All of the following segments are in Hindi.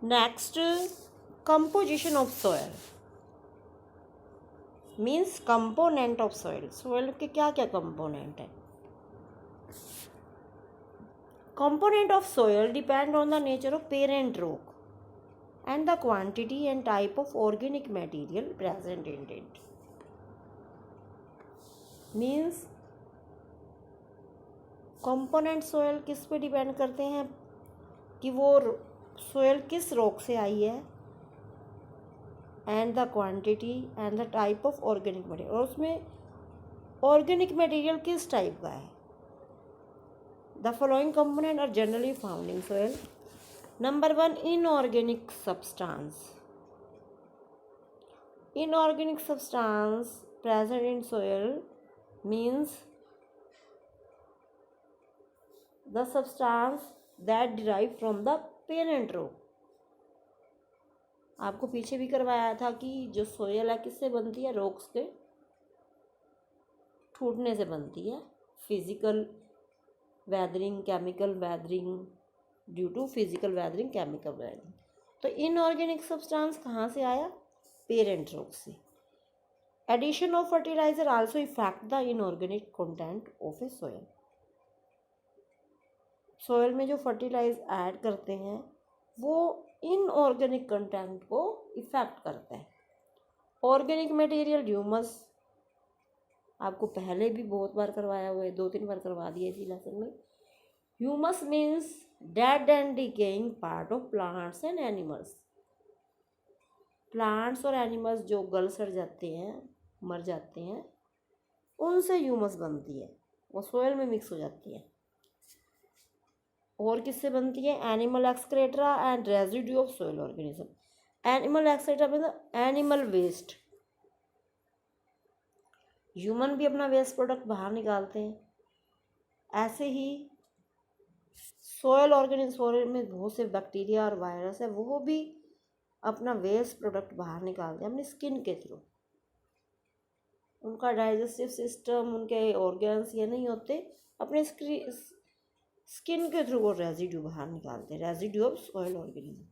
Next, composition of soil means component of soil. Soil के क्या क्या कंपोनेंट है? Component of soil depend on the nature of parent rock and the quantity and type of organic material present in it. Means component soil किस पे डिपेंड करते हैं कि वो सोयल किस रॉक से आई है, and the quantity and the type of organic material, और उसमें ऑर्गेनिक मटेरियल किस टाइप का है। The following component are generally found in soil. Number 1, inorganic substance. Inorganic substance present in soil means the substance that derive from the parent rock. आपको पीछे भी करवाया था कि जो सोयल है किससे बनती है? रॉक्स के टूटने से बनती है। Physical weathering, chemical weathering, due to physical weathering, chemical weathering. तो इनऑर्गेनिक सब्सटेंस कहाँ से आया? पेरेंट रॉक से। Addition of fertiliser also effect the inorganic content of a soil. Soil में जो फर्टिलाइज ऐड करते हैं वो इनऑर्गेनिक कंटेंट को इफेक्ट करता है। ऑर्गेनिक मटेरियल ह्यूमस, आपको पहले भी बहुत बार करवाया हुआ है, 2-3 बार करवा दिया इसी लेसन में। Humus means dead and decaying part of plants and animals. Plants और एनिमल्स जो गल सड़ जाते हैं, मर जाते हैं, उनसे ह्यूमस बनती है, वो सोयल में मिक्स हो जाती है। और किससे बनती है? Animal excreta and residue of soil organism. Animal excreta मतलब एनिमल वेस्ट। ह्यूमन भी अपना वेस्ट प्रोडक्ट बाहर निकालते हैं। ऐसे ही सोयल ऑर्गेनिज्म, सोयल में बहुत से बैक्टीरिया और वायरस है, वो भी अपना वेस्ट प्रोडक्ट बाहर निकालते हैं अपनी स्किन के थ्रू। उनका डाइजेस्टिव सिस्टम, उनके ऑर्गन्स ये नहीं होते, अपने स्किन के थ्रू वो रेजिड्यू बाहर निकालते हैं, residue of soil organism.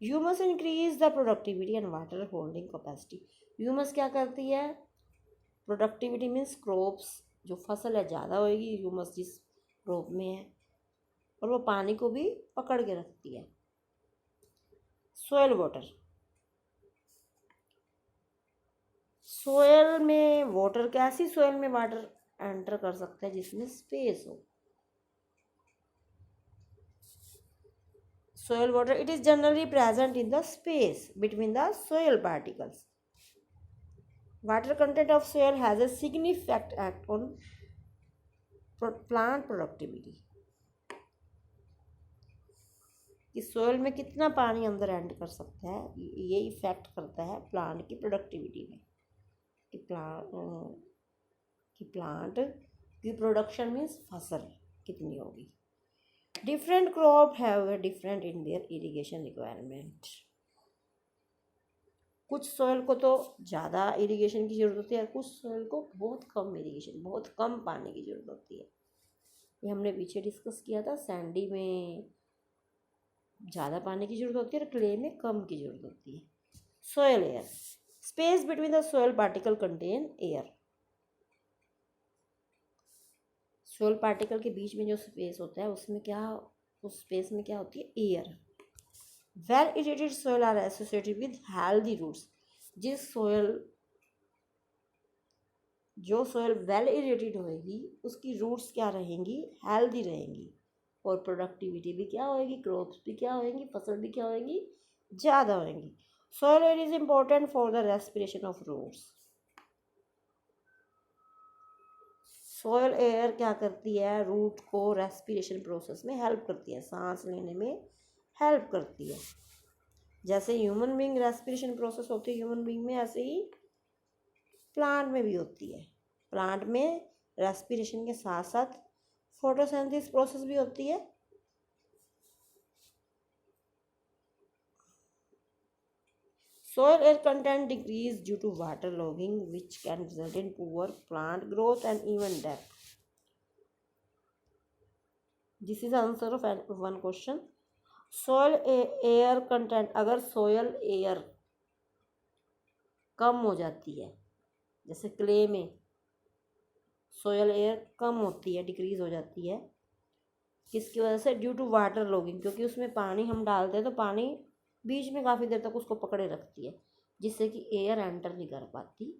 Humus increase the productivity and water holding capacity. Humus क्या करती है? प्रोडक्टिविटी मीन्स क्रॉप्स, जो फसल है ज़्यादा होएगी ह्यूमस जिस क्रॉप में है, और वो पानी को भी पकड़ के रखती है। सोयल वाटर, सोयल में वाटर, कैसी सोयल में वाटर एंटर कर सकता है? जिसमें स्पेस हो। Soil water, it is generally present in the space between the soil particles. Water content of soil has a significant act on plant productivity। कि सोयल में कितना पानी अंदर एंटर कर सकता है, ये इफेक्ट करता है प्लांट की प्रोडक्टिविटी में। कि प्लांट की प्रोडक्शन मीन्स फसल कितनी होगी। Different crop have different in their irrigation requirement. कुछ सोयल को तो ज़्यादा इरिगेशन की ज़रूरत होती है, कुछ सोयल को बहुत कम इरिगेशन, बहुत कम पानी की ज़रूरत होती है। ये हमने पीछे डिस्कस किया था। सैंडी में ज़्यादा पानी की ज़रूरत होती है और क्ले में कम की ज़रूरत होती है। Soil air, space between the soil particle contain air. Soil particle के बीच में जो स्पेस होता है उसमें क्या, उस स्पेस में क्या होती है? Air. Well irritated soil are associated with healthy roots. जो सोयल वेल इरिटेटेड होएगी उसकी रूट्स क्या रहेंगी? हेल्दी रहेंगी, और प्रोडक्टिविटी भी क्या होएगी? क्रॉप्स भी क्या होएंगी? फसल भी क्या होएंगी? ज़्यादा होएंगी। Soil air is important for the respiration of roots. Soil air क्या करती है? रूट को रेस्पिरेशन प्रोसेस में हेल्प करती है, सांस लेने में हेल्प करती है। जैसे ह्यूमन बीइंग रेस्पिरेशन प्रोसेस होती है ह्यूमन बीइंग में, ऐसे ही प्लांट में भी होती है। प्लांट में रेस्पिरेशन के साथ साथ फोटोसिंथेसिस प्रोसेस भी होती है। Soil air content decrease due to water logging, which can result in poor plant growth and even death. This is the answer of one question. Soil air content, अगर सॉयल एयर कम हो जाती है, जैसे क्ले में सॉयल एयर कम होती है, डिक्रीज हो जाती है, किसकी वजह से? ड्यू टू वाटर लॉगिंग, क्योंकि उसमें पानी हम डालते हैं तो पानी बीच में काफ़ी देर तक उसको पकड़े रखती है, जिससे कि एयर एंटर नहीं कर पाती।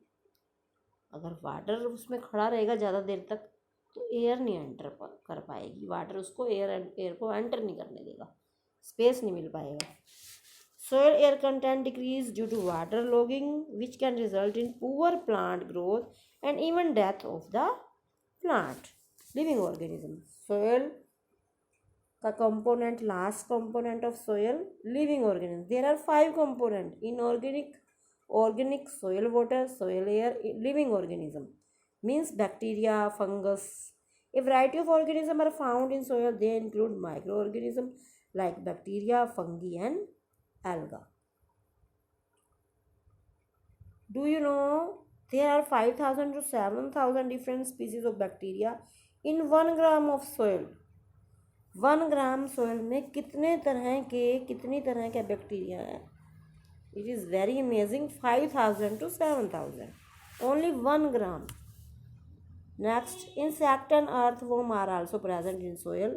अगर वाटर उसमें खड़ा रहेगा ज़्यादा देर तक तो एयर नहीं एंटर कर पाएगी, वाटर उसको एयर को एंटर नहीं करने देगा, स्पेस नहीं मिल पाएगा। Soil air content decrease due to water logging which can result in poor plant growth and even death of the plant living organism. Soil का component, last component of soil living organism, there are 5 component: inorganic, organic, soil water, soil air, living organism means bacteria, fungus. A variety of organisms are found in soil. They include microorganisms like bacteria, fungi and alga. Do you know there are 5,000 to 7,000 different species of bacteria in 1 gram of soil? 1 gram soil में कितनी तरह के बैक्टीरिया हैं? It is very amazing. 5,000 to 7,000. Only 1 gram. Next, insect and earthworm are also present in soil.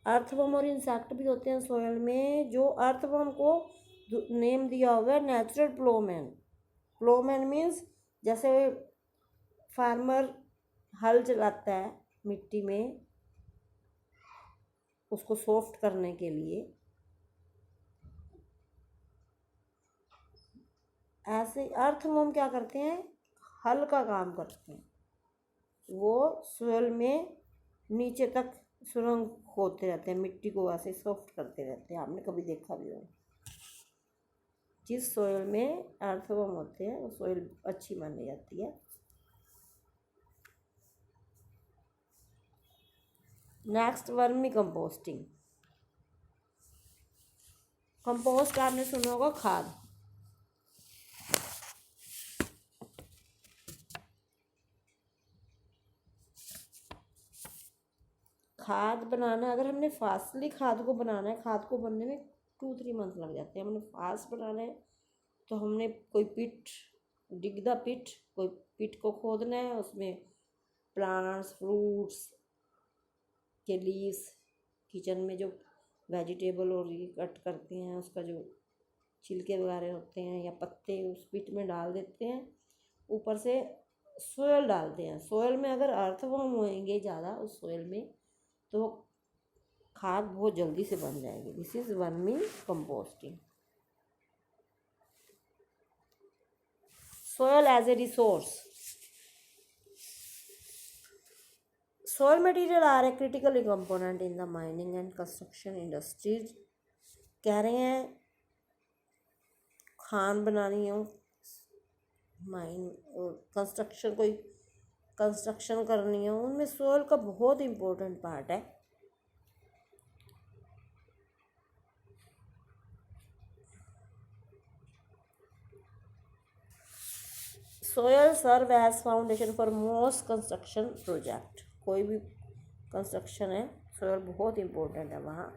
Earthworm और इंसेक्ट भी होते हैं सोयल में। जो अर्थवर्म को नेम दिया हुआ है नेचुरल प्लोमैन। प्लोमैन मीन्स जैसे फार्मर हल चलाता है मिट्टी में उसको सॉफ्ट करने के लिए, ऐसे अर्थवर्म क्या करते हैं? हल का काम करते हैं। वो सोयल में नीचे तक सुरंग खोदते रहते हैं, मिट्टी को ऐसे सॉफ्ट करते रहते हैं। आपने कभी देखा भी होगा। जिस सोयल में अर्थवर्म होते हैं वो सोयल अच्छी मानी जाती है। Next, vermi composting. कंपोस्ट आपने सुना होगा, खाद। खाद बनाना, अगर हमने फास्टली खाद को बनाना है, खाद को बनने में 2-3 मंथ लग जाते हैं। हमने फास्ट बनाना है तो हमने कोई पिट, डिग द पिट, कोई पिट को खोदना है, उसमें प्लांट्स, फ्रूट्स के लीव्स, किचन में जो वेजिटेबल और ये कट करते हैं उसका जो छिलके वगैरह होते हैं या पत्ते उस पिट में डाल देते हैं। ऊपर से सोयल डालते हैं। सोयल में अगर अर्थवर्म होंगे ज़्यादा उस सोयल में तो खाद बहुत जल्दी से बन जाएगी। This is vermicomposting. Soil as a resource. Soil material are a critical component in the mining and construction industries. कह रहे हैं खान बनानी हो, माइन और कंस्ट्रक्शन, कोई कंस्ट्रक्शन करनी हो, उनमें सोयल का बहुत इम्पोर्टेंट पार्ट है। Soil serve as foundation for most construction project. कोई भी कंस्ट्रक्शन है सोयल बहुत इम्पोर्टेंट है वहाँ।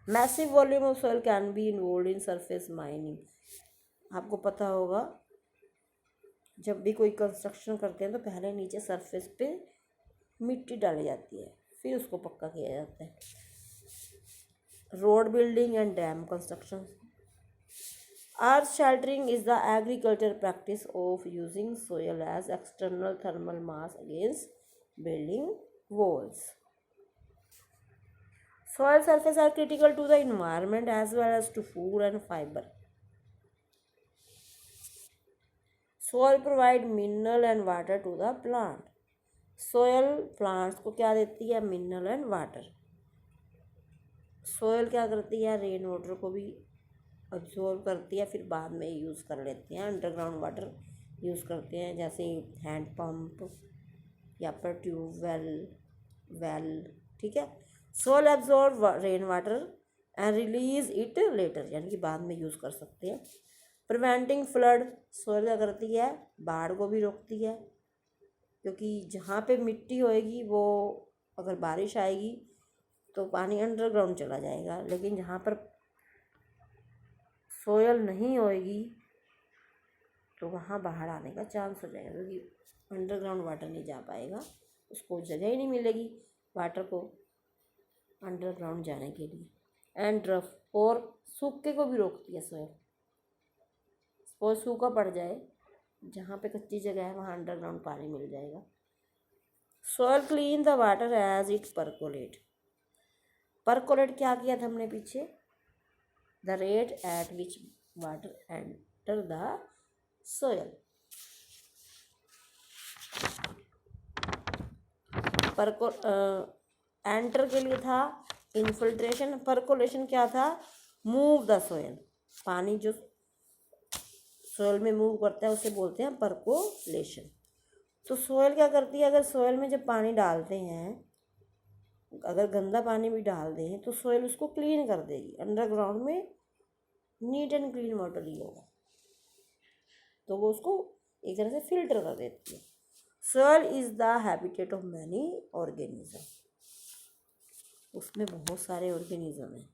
Massive volume of soil can be involve in surface mining. आपको पता होगा जब भी कोई कंस्ट्रक्शन करते हैं तो पहले नीचे सरफेस पे मिट्टी डाली जाती है, फिर उसको पक्का किया जाता है। Road building and dam construction. Earth sheltering is the agriculture practice of using soil as external thermal mass against building walls. Soil surface are critical to the environment as well as to food and fiber. Soil provide mineral and water to the plant. Soil plants को क्या देती है? Mineral and water. सोयल क्या करती है? रेन वाटर को भी अब्जॉर्ब करती है, फिर बाद में यूज़ कर लेते हैं। अंडरग्राउंड वाटर यूज़ करते हैं, जैसे हैंड पंप या पर ट्यूबवेल, वेल, ठीक है। Soil absorb rain water and release it later, यानी कि बाद में यूज़ कर सकते हैं। Preventing flood. सोयल क्या करती है? बाढ़ को भी रोकती है, क्योंकि जहाँ पे मिट्टी होएगी वो अगर बारिश आएगी तो पानी अंडरग्राउंड चला जाएगा, लेकिन जहाँ पर सोयल नहीं होएगी तो वहाँ बाहर आने का चांस हो जाएगा, क्योंकि अंडरग्राउंड वाटर नहीं जा पाएगा, उसको जगह ही नहीं मिलेगी वाटर को अंडरग्राउंड जाने के लिए। एंड रफ, और सूखे को भी रोकती है सोयल। सपोज सूखा पड़ जाए, जहाँ पे कच्ची जगह है वहाँ अंडरग्राउंड पानी मिल जाएगा। Soil clean the water as it percolate. Percolate क्या किया था हमने पीछे, the rate at which water enter the soil. Enter के लिए था इन्फिल्ट्रेशन, परकोलेशन क्या था, मूव द सोयल। पानी जो सोयल में मूव करता है उसे बोलते हैं परकोलेशन। तो सोयल क्या करती है, अगर सोयल में जब पानी डालते हैं, अगर गंदा पानी भी डाल दें तो सोयल उसको क्लीन कर देगी। अंडरग्राउंड में नीट एंड क्लीन वाटर ही होगा, तो वो उसको एक तरह से फिल्टर कर देती है। Soil is the habitat of many organism. उसमें बहुत सारे ऑर्गेनिज्म हैं।